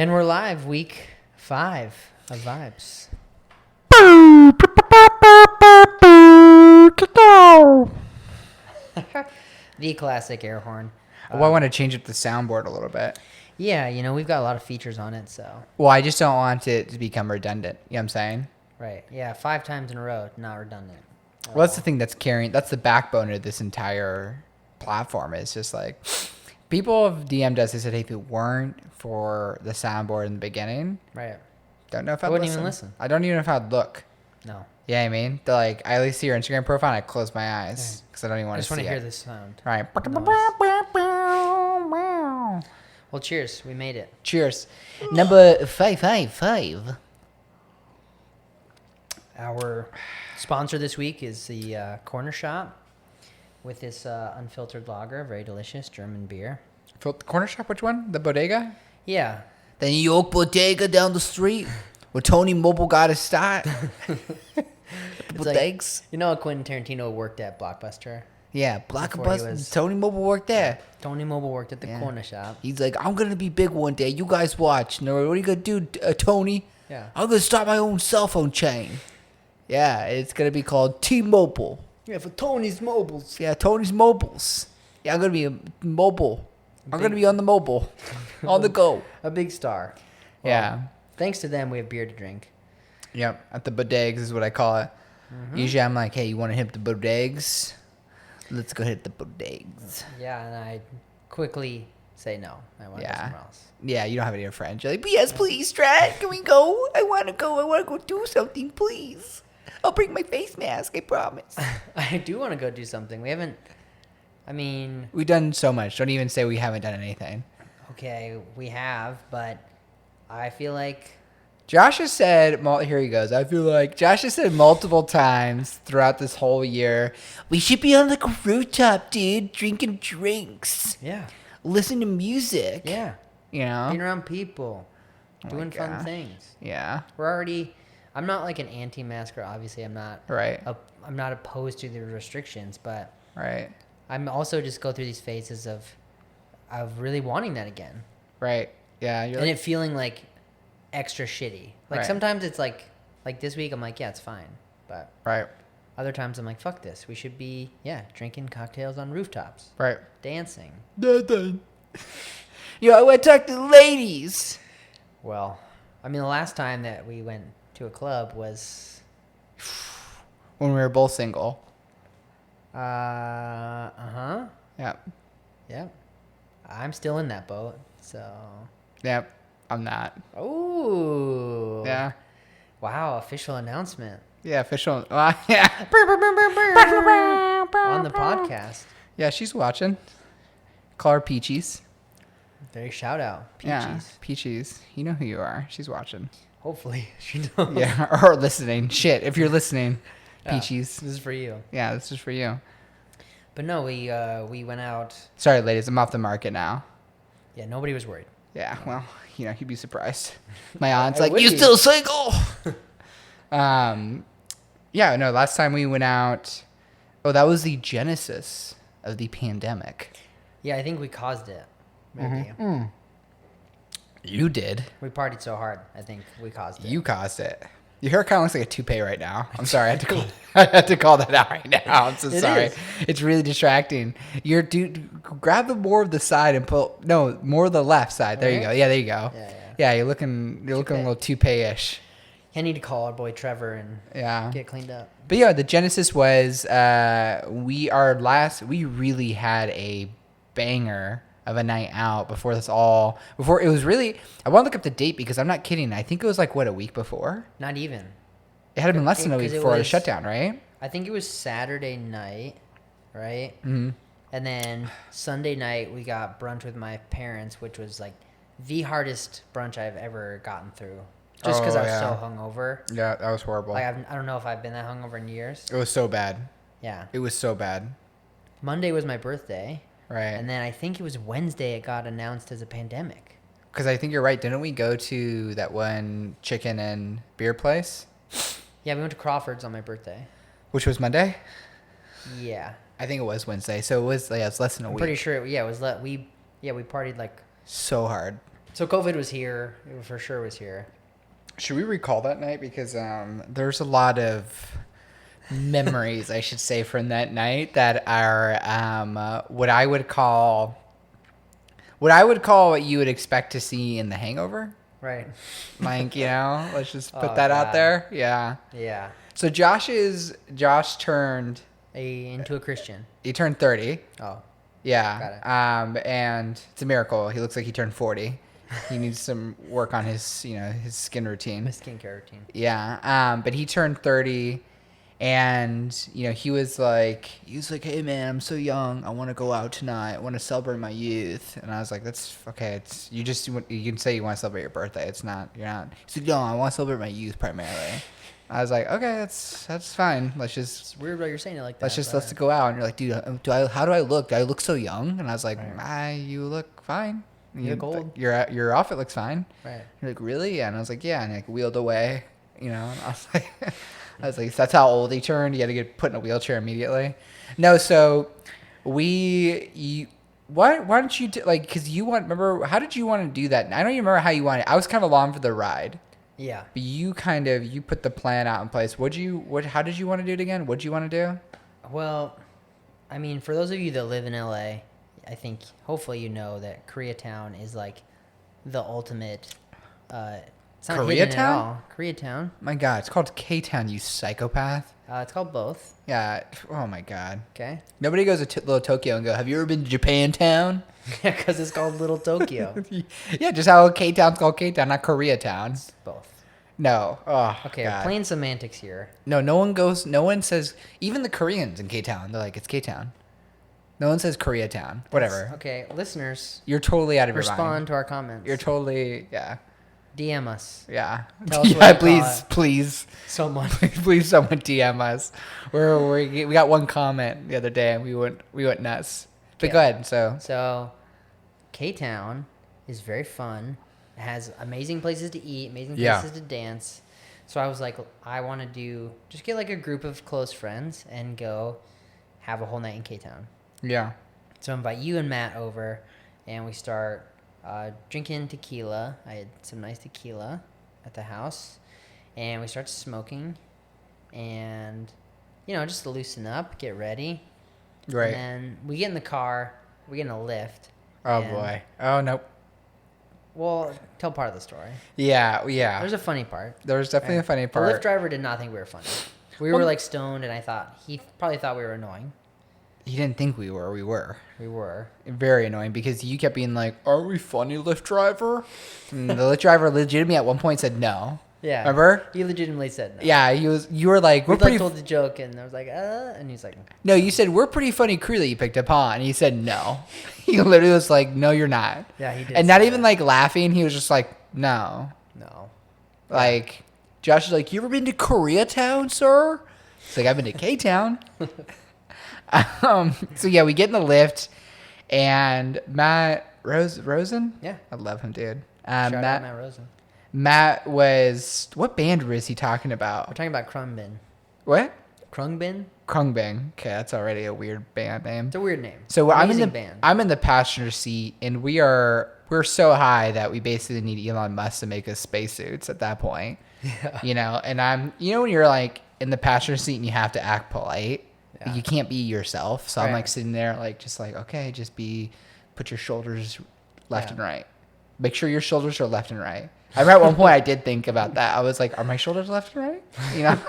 And we're live, week 5 of Vibes. The classic air horn. Well, I want to change up the soundboard a little bit. Yeah, we've got a lot of features on it, so. Well, I just don't want it to become redundant. You know what I'm saying? Right. Yeah, 5 times in a row, not redundant. Well, that's the thing that's that's the backbone of this entire platform. It's just like people have DM'd us. They said, hey, if it weren't for the soundboard in the beginning, Right. don't know if I I'd wouldn't even listen. I don't even know if I'd look. No. Yeah, I mean, I at least see your Instagram profile and I close my eyes because I don't even I want just to see want to hear it. this sound. Right. Well, cheers. We made it. Cheers. Number 555. Our sponsor this week is the Corner Shop with this unfiltered lager, very delicious German beer. The corner shop, which one? The bodega? Yeah. The New York bodega down the street where Tony Mobile got his start. Bodegas. You know, Quentin Tarantino worked at Blockbuster. Yeah, Before he Blockbuster. was- Tony Mobile worked there. Tony Mobile worked at the Yeah. Corner Shop. He's like, I'm going to be big one day. You guys watch. No, what are you going to do, Tony? Yeah. I'm going to start my own cell phone chain. Yeah, it's going to be called T-Mobile. Yeah, for Tony's Mobiles. Yeah, Tony's Mobiles. Yeah, I'm going to be a mobile. I'm going to be on the mobile. On the go. A big star. Well, Yeah. Thanks to them, we have beer to drink. Yep, at the bodegas is what I call it. Usually I'm like, hey, you want to hit the bodegas? Let's go hit the bodegas. Yeah, and I quickly say no. I want to go somewhere else. Yeah, you don't have any friends. You're like, yes, please, Strat. Can we go? I want to go. I want to go do something, please. I'll bring my face mask, I promise. I do want to go do something. We haven't, We've done so much. Don't even say we haven't done anything. okay, we have, but I feel like, Josh has said, here he goes. I feel like Josh has said multiple times throughout this whole year, we should be on like a rooftop, dude, drinking drinks, yeah, listen to music. yeah, You know? being around people, Oh my doing fun God. things. Yeah. I'm not like an anti-masker, obviously. I'm not Right. I'm not opposed to the restrictions, but Right. I'm also just go through these phases of really wanting that again. Right. Yeah. You're And like, it feeling like extra shitty. Like Right. sometimes it's like this week I'm like, yeah, it's fine. But right. other times I'm like, fuck this. We should be, drinking cocktails on rooftops, Right. dancing. Yo, I want to talk to the ladies. Well, the last time that we went to a club was When we were both single. uh-huh. Yep. Yep. I'm still in that boat. So, Yep. I'm not. ooh. Yeah. Wow, official announcement Yeah. Official. Yeah. on the podcast. Yeah. She's watching. Call her Peaches. Very shout out, Peaches. Yeah. Peaches. You know who you are. She's watching. Hopefully she knows. Yeah. Or listening. Shit. If you're listening, Yeah, Peaches. this is for you. Yeah. This is for you. But no, we went out. Sorry, ladies. I'm off the market now. Yeah, nobody was worried. Yeah, well, you'd be surprised. My aunt's I like, would you be. still single? Yeah, no, last time we went out, that was the genesis of the pandemic. Yeah, I think we caused it. Maybe. You did. We partied so hard. I think we caused it. You caused it. Your hair kind of looks like a toupee right now. I'm sorry, I had to call that out right now. I'm so It sorry. is. It's really distracting. Grab the more of the side and more of the left side. There you Okay. go. Yeah, there you go. Yeah. Yeah, you're looking a little toupee-ish. I need to call our boy Trevor and Yeah. get cleaned up. But yeah, the genesis was we really had a banger of a night out before it was really, I want to look up the date because I'm not kidding. I think it was like a week before? Not even. It had been less than a week 'Cause it before the was- shutdown, right? I think it was Saturday night, right? Mm-hmm. And then Sunday night we got brunch with my parents, which was like the hardest brunch I've ever gotten through. Just because Oh, I was yeah. so hungover. Yeah, that was horrible. Like I don't know if I've been that hungover in years. It was so bad. Yeah. It was so bad. Monday was my birthday. Right. And then I think it was Wednesday it got announced as a pandemic. Because I think you're right. Didn't we go to that one chicken and beer place? Yeah, we went to Crawford's on my birthday. Which was Monday? Yeah. I think it was Wednesday. So it's less than a I'm week. pretty sure we partied like So hard. So COVID was here. It for sure was here. Should we recall that night? Because there's a lot of memories, I should say, from that night that are what I would call what you would expect to see in The Hangover. Right. Like, let's just put Oh, that out God. there. Yeah. Yeah. So Josh turned Into a Christian. he turned 30. Oh. Yeah. Got it. And it's a miracle. He looks like he turned 40. He needs some work on his, his skin routine. My skincare routine. Yeah. But he turned 30 and, he was like, hey man, I'm so young. I want to go out tonight. I want to celebrate my youth. And I was like, that's okay. You can say you want to celebrate your birthday. You're not. He's like, no, I want to celebrate my youth primarily. I was like, okay, that's fine. It's weird that you're saying it like that. Let's go out. And you're like, dude, how do I look? Do I look so young? And I was like, Right. You look fine. You look old. Your outfit looks fine. Right. You're like, really? Yeah. And I was like, yeah. And like wheeled away, and I was like, that's how old he turned. He had to get put in a wheelchair immediately. No, so why don't you because remember, how did you want to do that? I don't even remember how you wanted. I was kind of along for the ride. Yeah. But you put the plan out in place. How did you want to do it again? What did you want to do? Well, I mean, for those of you that live in LA, I think hopefully you know that Koreatown is like the ultimate. It's not hidden at Koreatown? all. Koreatown. My God, it's called K-Town, you psychopath. It's called both. Yeah. Oh my God. Okay. Nobody goes to Little Tokyo and go, have you ever been to Japantown? Yeah, because it's called Little Tokyo. Yeah, just how K-Town's called K-Town, not Koreatown. Both. No. Oh, Okay, God. plain semantics here. No one says, even the Koreans in K-Town, they're like, it's K-Town. No one says Koreatown. Whatever. Okay, listeners, You're totally out of your mind. respond to our comments. You're totally, yeah. DM us. Yeah. Tell us what Yeah, you call it. please. Someone. Please someone DM us. We got one comment the other day and we went nuts. But Okay. go ahead. So, K-Town is very fun. It has amazing places to eat, amazing Yeah. places to dance. So I was like, I want to just get like a group of close friends and go have a whole night in K-Town. Yeah. So I invite you and Matt over, and we start drinking tequila. I had some nice tequila at the house, and we start smoking, and just to loosen up, get ready. Right. And then we get in the car, we get in a lift. Oh and- boy. Oh nope. Well, tell part of the story. Yeah. Yeah. There's a funny part. There was definitely a funny part. The Lyft driver did not think we were funny. We were like stoned, and I thought he probably thought we were annoying. He didn't think we were. We were. We were. Very annoying because you kept being like, "Are we funny, Lyft driver?" And the Lyft driver legitimately at one point said no. Yeah. Remember? He legitimately said no. Yeah. You were like, We "We're pretty." told the joke, and I was like, and he's like, No, you said we're pretty funny crew that you picked up on. And he said no. He literally was like, "No, you're not." yeah, he did. And not say even that. like laughing. He was just like, "No." No. Like Josh is like, "You ever been to Koreatown, sir?" It's like, "I've been to K-Town." So yeah, we get in the lift, and Matt Rosen. Yeah. I love him, dude. Shout out Matt Rosen. Matt was what band was he talking We're about? talking about Krungbin. What? Krungbin? Krungbin. Okay, that's already a weird band name. It's a weird name. So Amazing band. I'm in the passenger seat, and we're so high that we basically need Elon Musk to make us spacesuits at that point. Yeah. And I'm when you're like in the passenger seat and you have to act polite. Yeah. You can't be yourself. So I'm Right. like sitting there okay, put your shoulders left and right. Make sure your shoulders are left and right. I remember at one point I did think about that. I was like, are my shoulders left and right?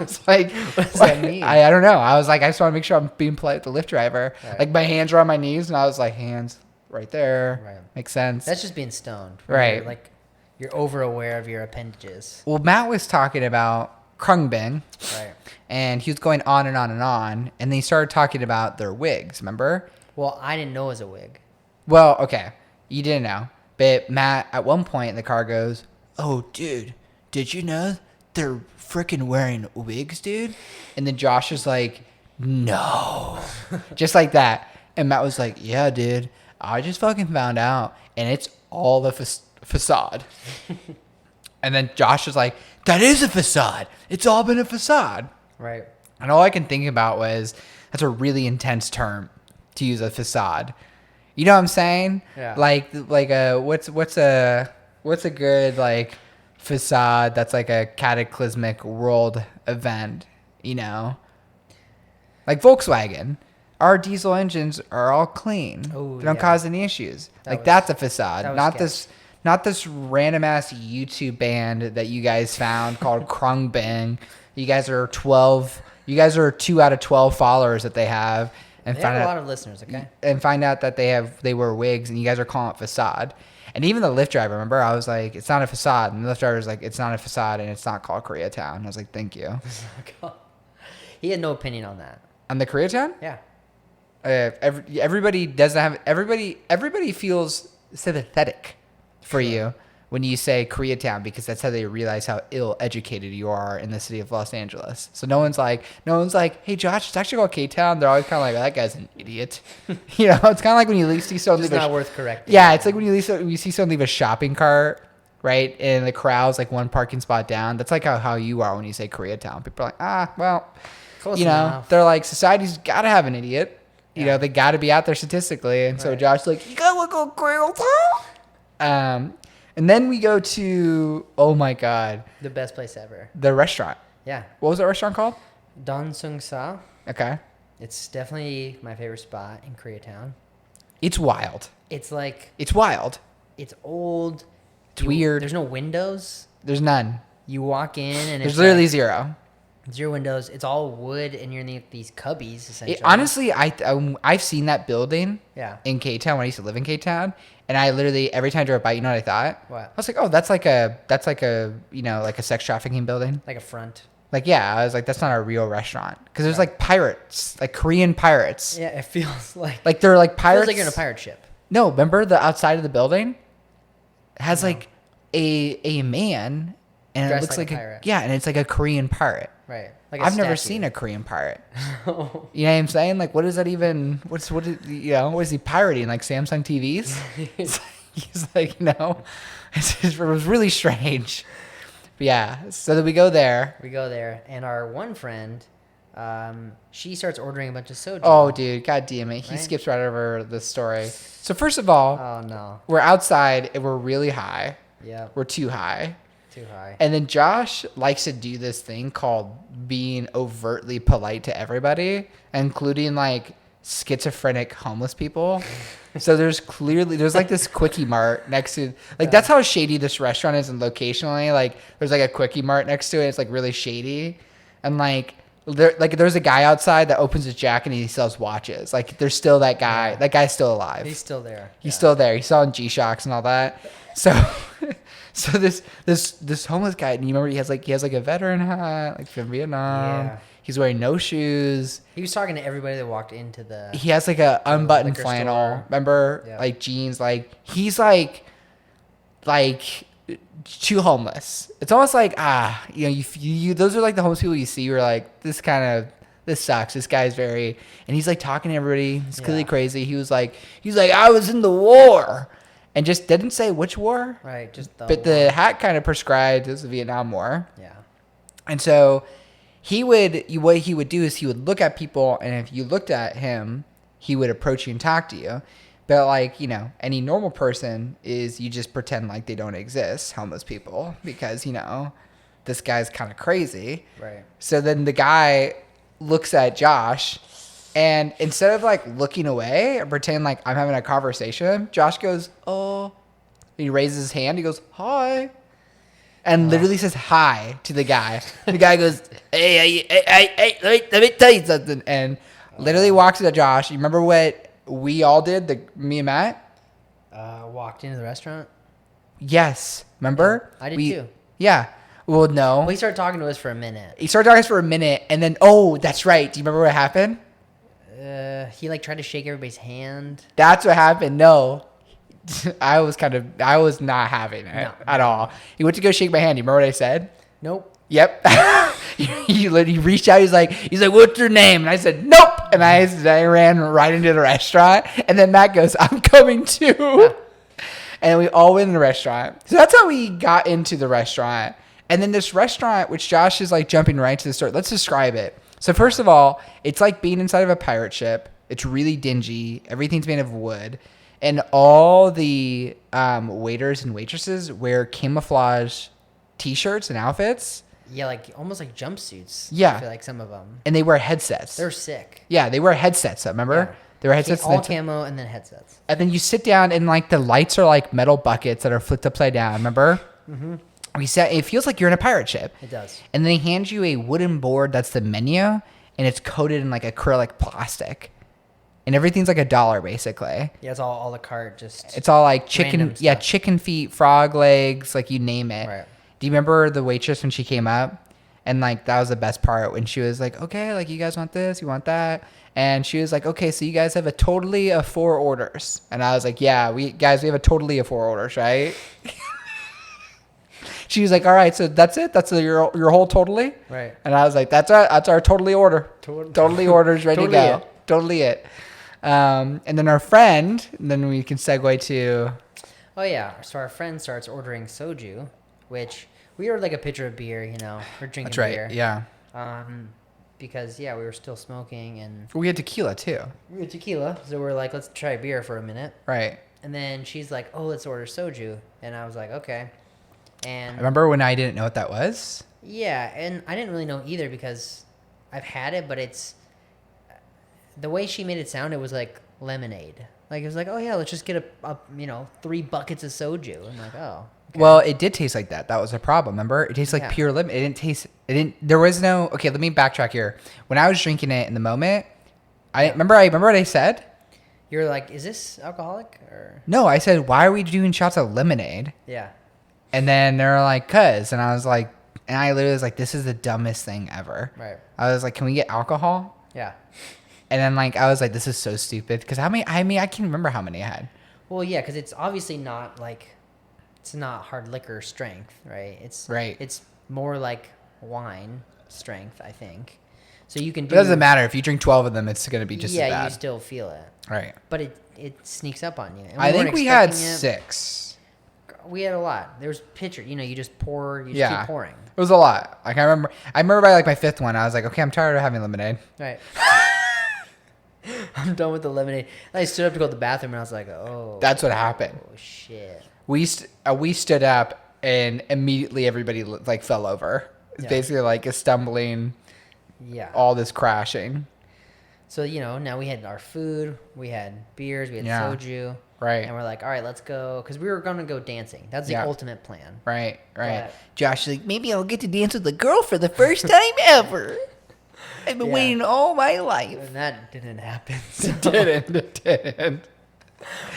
It's like, What does that mean? I don't know. I was like, I just want to make sure I'm being polite with the Lyft driver. Right. Like my hands are on my knees and I was like, hands right there. Right. Makes sense. That's just being stoned. Right. You're over aware of your appendages. Well, Matt was talking about Krungbin. Right. And he was going on and on and on. And then he started talking about their wigs, remember? Well, I didn't know it was a wig. Well, okay. You didn't know. But Matt, at one point in the car goes, "Oh, dude, did you know they're freaking wearing wigs, dude?" And then Josh is like, "No." Just like that. And Matt was like, "Yeah, dude. I just fucking found out. And it's all a facade." And then Josh was like, "That is a facade. It's all been a facade." Right. And all I can think about was, that's a really intense term to use, a facade. You know what I'm saying? Yeah. Like what's a what's a good like facade that's like a cataclysmic world event, you know? Like Volkswagen. Our diesel engines are all clean. Oh, They don't yeah. cause any issues. That was- that's a facade. that was Not sketch. this random ass YouTube band that you guys found called Krungbang. You guys are 12. You guys are 2 out of 12 followers that they have, and They find have a out lot of listeners, okay? and find out that they wear wigs, and you guys are calling it facade. And even the Lyft driver, remember, I was like, it's not a facade, and the Lyft driver was like, it's not a facade, and it's not called Koreatown. I was like, thank you. He had no opinion on that. On the Koreatown, Yeah. everybody doesn't have everybody feels sympathetic for you when you say Koreatown, because that's how they realize how ill educated you are in the city of Los Angeles. So no one's like, hey Josh, it's actually called K-Town. They're always kind of like, that guy's an idiot. You know, it's kind of like when you see someone It's leave not worth correcting. yeah, it's like when you see someone leave a shopping cart, right, and the crowd's like one parking spot down. That's like how you are when you say Koreatown. People are like, well, Close you know, enough. they're like, society's got to have an idiot. You Yeah. know, they got to be out there statistically. And so Right. Josh's like, you gotta go Koreatown. And then we go to, oh my God, The best place ever. the restaurant. Yeah. What was that restaurant called? Don Sung Sa. Okay. It's definitely my favorite spot in Koreatown. It's wild. It's like, It's wild. it's old. It's weird. There's no windows. There's none. You walk in and There's it's literally like, zero. zero windows. It's all wood and you're in these cubbies, essentially. Honestly, I've seen that building Yeah. in K-Town when I used to live in K-Town, and I literally every time I drove by, you know what I thought? What? I was like, oh, that's like a you know, like a sex trafficking building. Like a front. Like, yeah, I was like, that's not a real restaurant, because there's Right. like pirates, like Korean pirates. Yeah, it feels like Like they're like pirates. feels like you're in a pirate ship. No, remember the outside of the building has like a man, and it Dressed looks like like a pirate. yeah, and it's like a Korean pirate. Right. Like I've never seen a Korean pirate. You know what I'm saying? Like, what is that even? What is you know? What is he pirating? Like Samsung TVs? He's like, you know, it was really strange. But yeah, so then we go there. We go there, and our one friend, she starts ordering a bunch of soju. Oh, dude, god damn it, he Right? skips right over the story. So first of all, Oh no. we're outside and we're really high. Yeah. We're too high. Too high. And then Josh likes to do this thing called being overtly polite to everybody, including like schizophrenic homeless people. So there's like this Quickie Mart next to, like, that's how shady this restaurant is, and locationally, like there's like a Quickie Mart next to it. It's like really shady, and like there's a guy outside that opens his jacket and he sells watches. Like there's still that guy. Yeah. That guy's still alive. He's still there. He's Yeah. still there. He's selling G-Shocks and all that. So, so this homeless guy, and you remember he has like a veteran hat, like from Vietnam. Yeah. He's wearing no shoes. He was talking to everybody that walked into the. He has like a unbuttoned liquor flannel. store. Remember, Yeah. like jeans. Like he's like too homeless. It's almost like you know, you those are like the homeless people you see. You're like, this sucks. This guy's very, and he's like talking to everybody. He's clearly Yeah. crazy. He's like, I was in the war, and just didn't say which war. Right. Just the. But the hat kind of prescribed it was the Vietnam War. Yeah. And so what he would do is he would look at people, and if you looked at him, he would approach you and talk to you. But like, you know, any normal person is you just pretend like they don't exist, homeless people, because, you know, this guy's kind of crazy. Right. So then the guy looks at Josh, and instead of like looking away or pretend like I'm having a conversation, Josh goes, oh, he raises his hand. He goes, hi. And literally says hi to the guy. The guy goes, hey, let me tell you something. And literally walks to Josh. You remember what we all did, me and Matt? Walked into the restaurant. Yes. Remember? I did too. Yeah. Well, no. Well, he started talking to us for a minute. He started talking to us for a minute, and then, oh, that's right. Do you remember what happened? He like tried to shake everybody's hand. That's what happened. No. I was not having it No. at all. He went to go shake my hand. You remember what I said? Nope. Yep. he reached out. He's like, what's your name? And I said, nope. And I ran right into the restaurant. And then Matt goes, I'm coming too. And we all went in the restaurant. So that's how we got into the restaurant. And then this restaurant, which Josh is like jumping right to the story. Let's describe it. So first of all, it's like being inside of a pirate ship. It's really dingy. Everything's made of wood. And all the waiters and waitresses wear camouflage T-shirts and outfits. Yeah, like almost like jumpsuits. Yeah. I feel like some of them. And they wear headsets. They're sick. Yeah, they wear headsets. Remember? Yeah. They wear headsets. All camo and then headsets. And then you sit down and like the lights are like metal buckets that are flipped upside down. Remember? Mm-hmm. It feels like you're in a pirate ship. It does. And they hand you a wooden board that's the menu, and it's coated in like acrylic plastic. And everything's like $1 basically. Yeah, it's all a cart. Just it's all like chicken, random stuff. chicken feet, frog legs, like you name it. Right. Do you remember the waitress when she came up? And like that was the best part when she was like, okay, like you guys want this, you want that, and she was like, okay, so you guys have a totally of 4 orders, and I was like, yeah, we have a totally of 4 orders, right? She was like, all right, so that's it, that's your whole totally, right? And I was like, that's our totally order, totally orders ready Totally to go, totally it. And then our friend, and then we can segue to. Oh yeah, so our friend starts ordering soju, which. We ordered like a pitcher of beer, you know, we're drinking That's right. beer. Yeah. Because we were still smoking and We had tequila too. we had tequila, so we're like, let's try beer for a minute. Right. And then she's like, oh, let's order soju, and I was like, okay. And I remember when I didn't know what that was. yeah, and I didn't really know either because I've had it, but it's the way she made it sound. It was like lemonade. Like it was like, oh yeah, let's just get a 3 buckets of soju. I'm like, oh. Okay. Well, it did taste like that. That was a problem. Remember? It tastes like Yeah. pure lemon. There was no. Okay, let me backtrack here. When I was drinking it in the moment, I remember what I said. You're like, is this alcoholic or? No, I said, why are we doing shots of lemonade? Yeah. And then they were like, cuz, and I was like, and I literally was like, this is the dumbest thing ever. Right. I was like, can we get alcohol? Yeah. And then like I was like, this is so stupid because how many? I mean, I can't remember how many I had. Well, yeah, because it's obviously not like. It's not hard liquor strength, right? It's Right. It's more like wine strength, I think. So you can do. It doesn't matter if you drink 12 of them; it's gonna be just as yeah, bad. you still feel it, Right. but it sneaks up on you. And I think weren't we had expecting it. 6. We had a lot. There was pitcher. You just pour. You just Yeah. keep pouring. It was a lot. Like I remember by like my 5th one, I was like, okay, I'm tired of having lemonade. Right. I'm done with the lemonade. And I stood up to go to the bathroom, and I was like, oh. That's what happened. Oh shit. We stood up and immediately everybody like fell over. It's Yeah. basically like a stumbling, Yeah. all this crashing. So now we had our food, we had beers, we had Yeah. soju. Right. And we're like, all right, let's go. Because we were going to go dancing. That's the Yeah. ultimate plan. Right. But- Josh is like, maybe I'll get to dance with a girl for the first time ever. I've been Yeah. waiting all my life. And that didn't happen. So It didn't.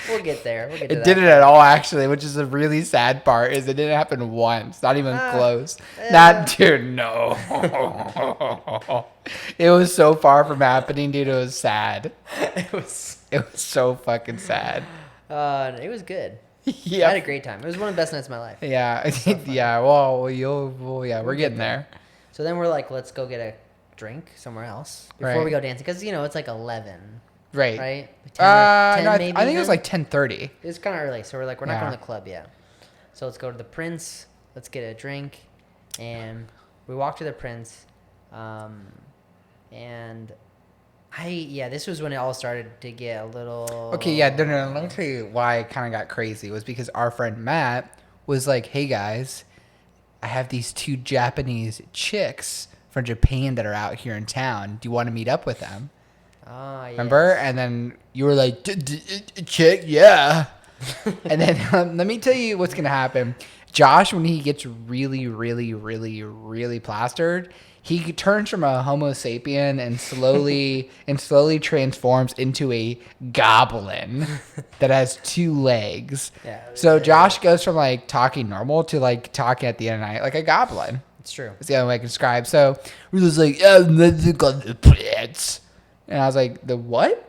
we'll get there. We'll get to It that. didn't at all, actually, which is a really sad part. Is it didn't happen once, not even close. Dude, no. It was so far from happening, dude. It was sad. It was so fucking sad. it was good. I Yeah, had a great time. It was one of the best nights of my life. yeah, yeah. Well, we're getting there. So then we're like, let's go get a drink somewhere else before Right. we go dancing. Because, it's like 11, Right. right? 10 No, maybe I think it was even? like 10:30. It's kind of early. So we're like, we're not Yeah. going to the club yet. So let's go to the Prince. Let's get a drink. And we walk to the Prince. And this was when it all started to get a little. Okay, yeah, no. Let me tell you why it kind of got crazy. It was because our friend Matt was like, "Hey guys, I have these 2 Japanese chicks from Japan that are out here in town. Do you want to meet up with them?" Ah, yes. Remember? And then you were like, "Chick, yeah." And then let me tell you what's gonna happen. Josh, when he gets really, really, really, really plastered, he turns from a Homo sapien and slowly transforms into a goblin that has 2 legs. Yeah. So Josh goes from like talking normal to like talking at the end of the night like a goblin. It's true. That's the only way I can describe. So we're just like, "Oh, the prince," and I was like, "The what?"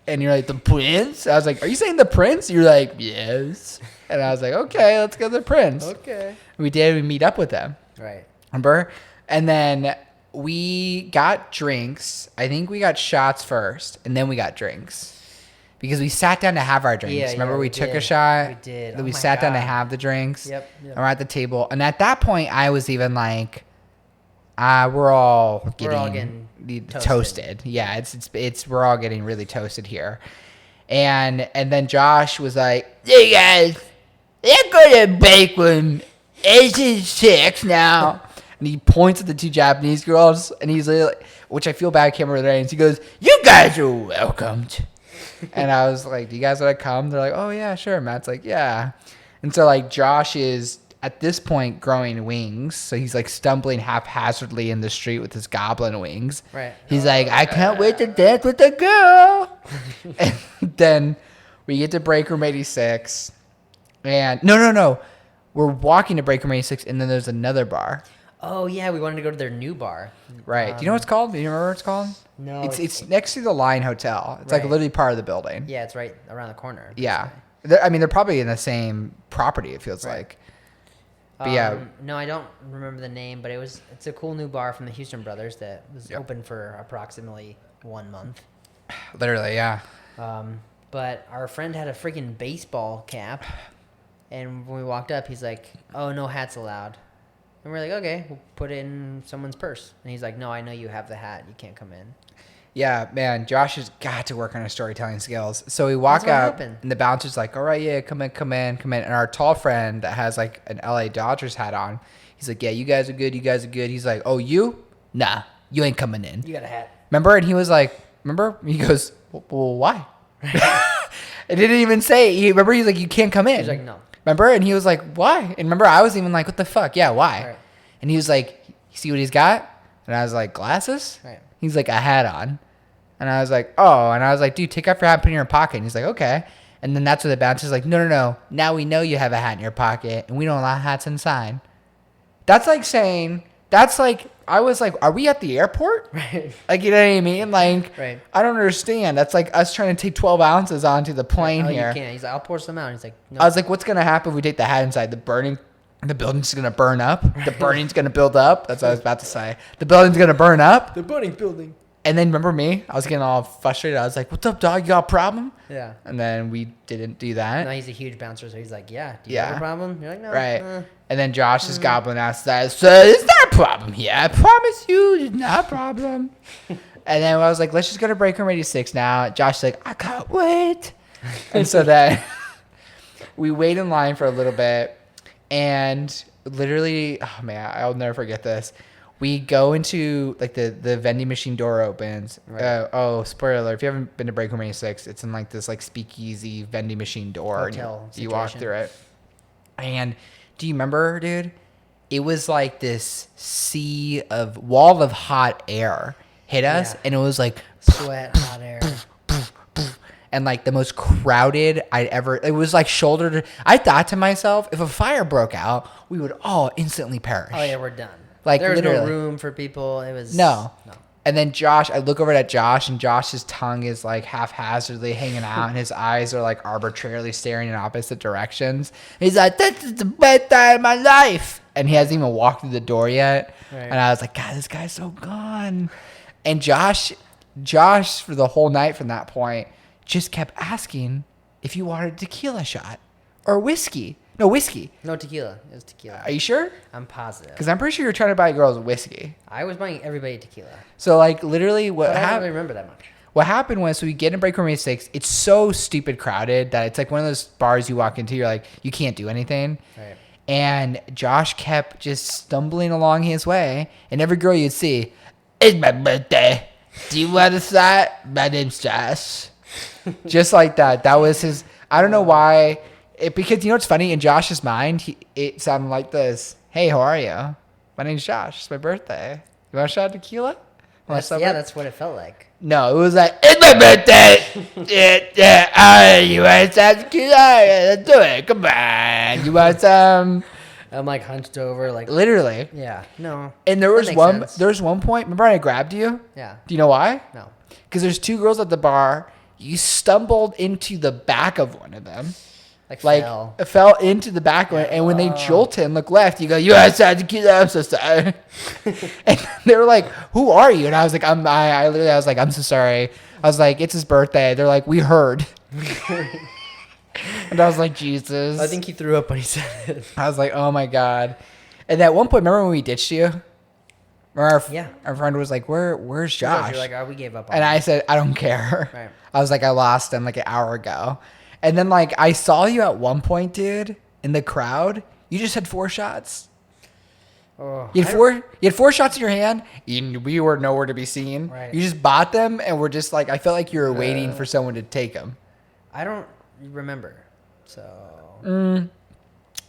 And you're like, "The prince?" I was like, "Are you saying the prince?" You're like, "Yes." And I was like, "Okay, let's go to the prince." Okay. We did. We meet up with them. Right. Remember? And then we got drinks. I think we got shots first, and then we got drinks. Because we sat down to have our drinks. Yeah, Remember yeah, we we took a did. shot? We did. Then Oh we my sat down to God. have the drinks. Yep. And we're at the table. And at that point, I was even like, we're all getting getting toasted. Yeah, it's we're all getting really toasted here. And then Josh was like, "Hey guys, let's go to Bakeland. It's 6 now." And he points at the two Japanese girls, and he's like, which I feel bad, I can't remember their names. He goes, "You guys are welcomed." And I was like, "Do you guys want to come?" They're like, "Oh yeah, sure." Matt's like, "Yeah." And so like Josh is at this point growing wings, so he's like stumbling haphazardly in the street with his goblin wings. Right. He's like, "I can't wait to dance with the girl." And then we get to break room 86, and no, we're walking to break room 86, and then there's another bar. Oh yeah, we wanted to go to their new bar. Right. Do you know what it's called? Do you remember what it's called? No. It's next to the Line Hotel. It's like Right. literally part of the building. Yeah, it's right around the corner. Yeah. I mean, they're probably in the same property, it feels Right. like. But yeah. No, I don't remember the name, but it's a cool new bar from the Houston Brothers that was Yep. open for approximately 1 month. Literally, yeah. But our friend had a freaking baseball cap, and when we walked up, he's like, "Oh, no hats allowed." And we're like, "Okay, we'll put it in someone's purse." And he's like, "No, I know you have the hat. You can't come in." Yeah, man, Josh has got to work on his storytelling skills. So we walk That's what out, happened. and the bouncer's like, "All right, yeah, come in." And our tall friend that has like an LA Dodgers hat on, he's like, "Yeah, you guys are good. He's like, "Oh, you? Nah, you ain't coming in." You got a hat. Remember? And he was like, "Remember?" He goes, "Well, why?" It didn't even say. Remember, he's like, "You can't come in." He's like, "No." Remember? And he was like, "Why?" And remember, I was even like, "What the fuck? Yeah, why?" Right. And he was like, "You see what he's got?" And I was like, "Glasses?" Right. He's like, "A hat on." And I was like, "Oh." And I was like, "Dude, take off your hat and put it in your pocket." And he's like, "Okay." And then that's where the bouncer's like, "No. Now we know you have a hat in your pocket, and we don't allow hats inside." That's like saying, I was like, "Are we at the airport?" Right. Like, you know what I mean? Like, Right. I don't understand. That's like us trying to take 12 ounces onto the plane Oh, here. you can't. He's like, "I'll pour some out." And he's like, "No." I was like, what's going to happen if we take the hat inside? The building's going to burn up. The burning's going to build up. That's what I was about to say. The building's going to burn up. "The burning building." And then remember me? I was getting all frustrated. I was like, "What's up, dog? You got a problem?" Yeah. And then we didn't do that. No, he's a huge bouncer, so he's like, "Yeah, do you Yeah. have a problem?" You're like, "No." Right. And then Josh's goblin asked that, "So it's not a problem here. I promise you it's not a problem." And then I was like, "Let's just go to break room 86 now." Josh's like, "I can't wait." And so then we wait in line for a little bit, and literally, oh man, I'll never forget this. We go into like the vending machine door opens. Right. Spoiler alert! If you haven't been to Break Room 86, it's in like this like speakeasy vending machine door. And Hotel you walk situation. through it. And do you remember, dude? It was like this wall of hot air hit us, Yeah. and it was like Sweat, hot air. and like the most crowded I'd ever. It was like shoulder to. I thought to myself, if a fire broke out, we would all instantly perish. Oh yeah, we're done. Like, there was no literally. room for people. It was No. And then Josh, I look over at Josh, and Josh's tongue is like haphazardly hanging out, and his eyes are like arbitrarily staring in opposite directions. He's like, "This is the best time of my life," and he hasn't even walked through the door yet. Right. And I was like, "God, this guy's so gone." And Josh, for the whole night from that point, just kept asking if you wanted a tequila shot or whiskey. No, whiskey. No tequila. It was tequila. Are you sure? I'm positive. Because I'm pretty sure you're trying to buy girls whiskey. I was buying everybody tequila. So like literally what But I don't happened? really remember that much. What happened was, so we get in break room 86. It's so stupid crowded that it's like one of those bars you walk into, you're like, you can't do anything. Right. And Josh kept just stumbling along his way, and every girl you'd see, "It's my birthday. Do you want a shot? My name's Josh." Just like that. That was his. I don't know why. Because you know what's funny? In Josh's mind, it sounded like this: "Hey, how are you? My name's Josh. It's my birthday. You want a shot of tequila?" That's what it felt like. No, it was like, "It's my birthday. You want some tequila? Let's do it. Come on. You want some?" I'm like hunched over, like Literally. yeah, no. And there That was makes sense. one point. Remember, I grabbed you. Yeah, Do you know why? no. Because there's two girls at the bar. You stumbled into the back of one of them. Like Fell into the back one, and when they jolted and looked left, you go, "You outside tequila, I'm so sorry." And they were like, "Who are you?" And I was like, I was like, "I'm so sorry." I was like, "It's his birthday." They're like, "We heard." And I was like, Jesus. I think he threw up when he said it. I was like, oh my God. And at one point, remember when we ditched you? Or Yeah. our friend was like, where's Josh, Josh? you're like, oh, we gave up on And him. I said, I don't care. Right. I was like, I lost him like an hour ago. And then like I saw you at one point, dude, in the crowd. You just had 4 shots. Oh, You had 4 shots in your hand. We were nowhere to be seen. Right. You just bought them, and we're just like, I felt like you were waiting for someone to take them. I don't remember. So.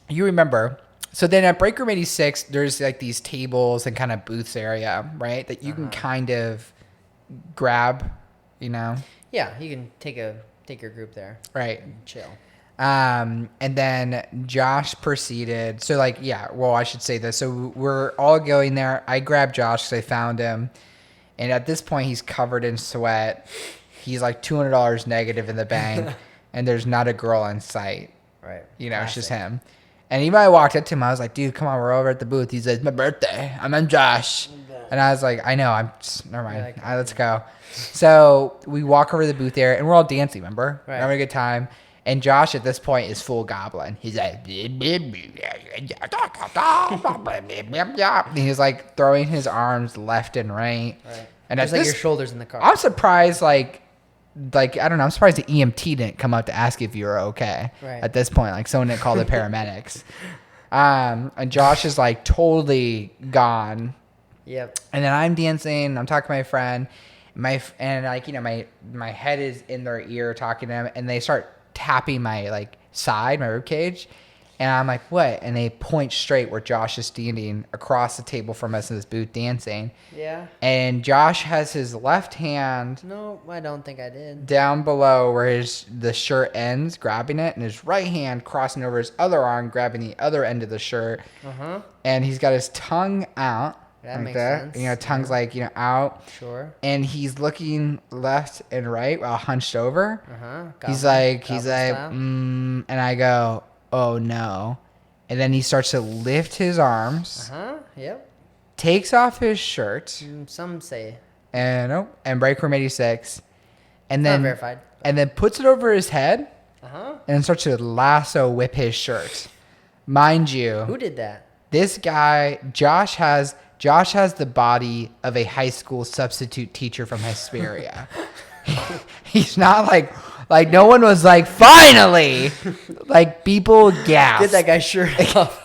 You remember. So then at Break Room 86, there's like these tables and kind of booths area, right? That you can kind of grab, you know? Yeah, you can take your group there. Right. And chill. And then Josh proceeded. So like, yeah, well, I should say this. So we're all going there. I grabbed Josh because I found him. And at this point, he's covered in sweat. He's like $200 negative in the bank. And there's not a girl in sight. Right. You know, it's just Classic. him. And even I walked up to him, I was like, dude, come on, we're over at the booth. He said, it's my birthday. I'm Josh. And I was like, I know, never mind. Like, All right, let's go. So we walk over to the booth there, and we're all dancing, remember? Right. Having a good time. And Josh, at this point, is full goblin. He's like, and he's like throwing his arms left and right. Right. And Just at like this, your shoulders in the car. I'm surprised, like I don't know. I'm surprised the EMT didn't come up to ask if you were okay. Right. At this point, like someone didn't call the paramedics. And Josh is like totally gone. Yep. And then I'm dancing. I'm talking to my friend. And like, you know, my head is in their ear talking to them, and they start tapping my like side, my rib cage. And I'm like, what? And they point straight where Josh is standing across the table from us in this booth dancing. Yeah. And Josh has his left hand No, I don't think I did. down below where the shirt ends, grabbing it, and his right hand crossing over his other arm, grabbing the other end of the shirt. Uh-huh. And he's got his tongue out. That like makes that. sense. You know, tongue's like, you know, out. Sure. And he's looking left and right while hunched over. Uh-huh. He's Goblin like, style. and I go, oh no. And then he starts to lift his arms, Uh-huh. Yep. takes off his shirt, Some say. and Break Room 86, and Not then verified. and then puts it over his head, Uh-huh. and starts to lasso whip his shirt. Mind you, Who did that? this guy, Josh has the body of a high school substitute teacher from Hesperia. He's not like no one was like, finally, like people gasped. Get that guy's shirt off.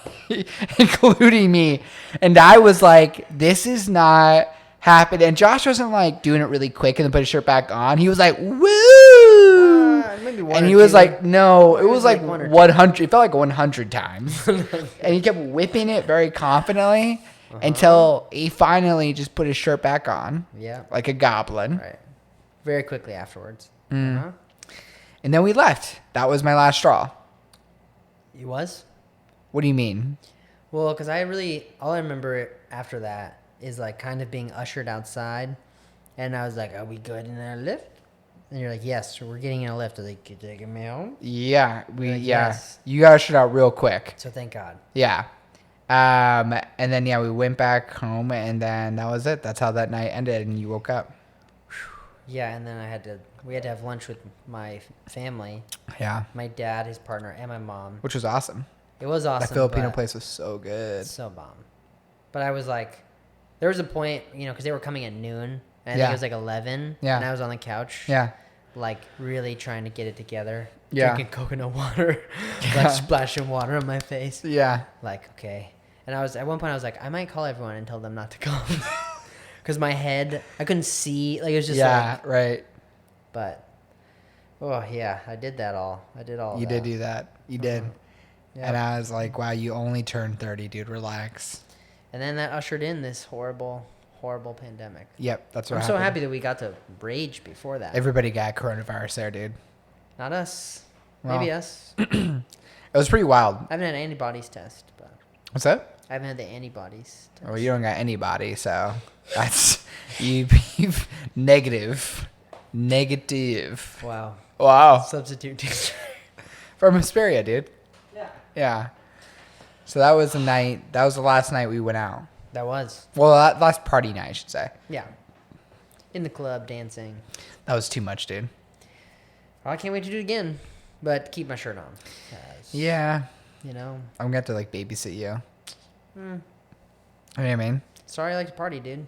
Including me. And I was like, this is not happening. And Josh wasn't like doing it really quick and then put his shirt back on. He was like, woo! Maybe one And or he was two. like, no, it was like one or two. 100. It felt like 100 times. And he kept whipping it very confidently until he finally just put his shirt back on. Yeah. Like a goblin. Right. Very quickly afterwards. Mm. And then we left. That was my last straw. It was? What do you mean? Well, because all I remember after that is like kind of being ushered outside. And I was like, are we good in our lift? And you're like, yes, we're getting in a lift. I was like, you taking me home? Yeah. Like, yes. You got shit out real quick. So thank God. Yeah. And then, yeah, we went back home, and then that was it. That's how that night ended, and you woke up. Yeah, and then we had to have lunch with my family, Yeah. my dad, his partner, and my mom. Which was awesome. It was awesome. That Filipino but place was so good. so bomb. But I was like, there was a point, you know, because they were coming at noon, and I think Yeah. it was like 11, Yeah. and I was on the couch, Yeah. like really trying to get it together, Yeah. drinking coconut water, Yeah. like splashing water on my face. Yeah. Like, okay. And at one point I was like, I might call everyone and tell them not to come. Because my head, I couldn't see, like it was just Yeah, like, right. but, oh yeah, I did that all. I did all You of did that. do that. You did. Yeah. And I was like, wow, you only turned 30, dude. Relax. And then that ushered in this horrible, horrible pandemic. Yep, that's what I'm happened. so happy that we got to rage before that. Everybody got coronavirus there, dude. Not us. Well. Maybe us. It was pretty wild. I haven't had antibodies test, but What's that? I haven't had the antibodies test. Well, you don't got anybody, so that's you've negative. Wow. Wow. Substitute teacher. From Hesperia, dude. Yeah. Yeah. So that was the night. That was the last night we went out. That was. Well, last party night, I should say. Yeah. In the club, dancing. That was too much, dude. Oh, I can't wait to do it again, but keep my shirt on. 'Cause, Yeah. You know. I'm gonna have to like babysit you. Mm. You know what I mean? Sorry, I like to party, dude.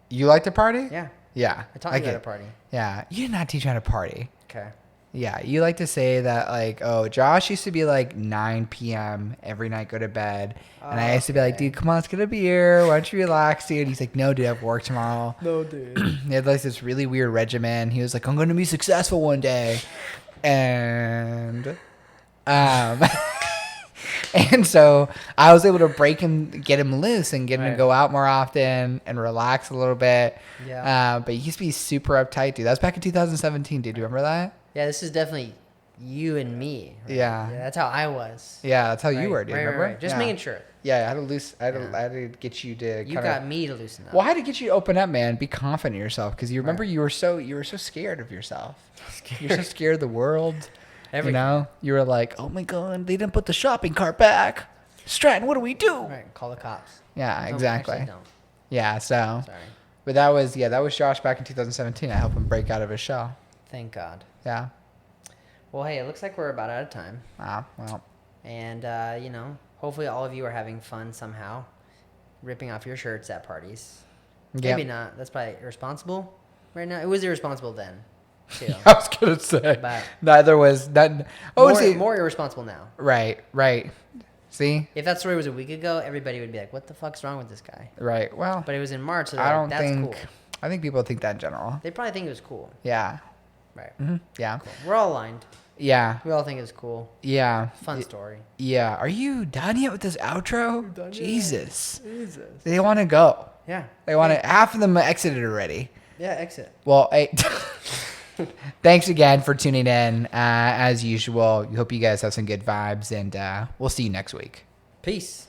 You like to party? Yeah. Yeah. I taught you how to party. Yeah. You did not teach me how to party. Okay. Yeah. You like to say that, like, oh, Josh used to be like 9 p.m. every night, go to bed. And I used to be like, dude, come on, let's get a beer. Why don't you relax, dude? He's like, no, dude, I have work tomorrow. No, dude. He had like this really weird regimen. He was like, I'm going to be successful one day. And, and so I was able to get him loose and get him to go out more often and relax a little bit. Yeah. But he used to be super uptight, dude. That was back in 2017, dude. Do you remember that? Yeah, this is definitely you and me. Right? Yeah. That's how I was. Yeah, that's how you were, dude. Remember? Right. Just making sure. Yeah, I had to get you to. You got me to loosen up. Well, I had to get you to open up, man. Be confident in yourself, because you remember you were so scared of yourself. You're so scared of the world. Everything. You know, you were like, oh my god, they didn't put the shopping cart back. Stratton, what do we do? Right, call the cops. Yeah, Don't, exactly. actually don't. Yeah, so. Sorry. But that was Josh back in 2017. I helped him break out of his shell. Thank God. Yeah. Well, hey, it looks like we're about out of time. Well. And, hopefully all of you are having fun somehow, ripping off your shirts at parties. Yep. Maybe not. That's probably irresponsible right now. It was irresponsible then, too. I was gonna say But neither was that. Oh, more irresponsible now. Right. See, If that story was a week ago, everybody would be like, "What the fuck's wrong with this guy?" right. Well, But it was in March, so that's cool. I think people think that in general. They probably think it was cool. Yeah. Right. Mm-hmm. Yeah. Cool. We're all aligned. Yeah. We all think it was cool. Yeah. Fun story. Yeah. Are you done yet with this outro? Done yet. Jesus. Jesus. They want to go. Yeah. They want to. Half of them exited already. Yeah, exit. Well, hey, thanks again for tuning in. As usual, we hope you guys have some good vibes, and we'll see you next week. Peace.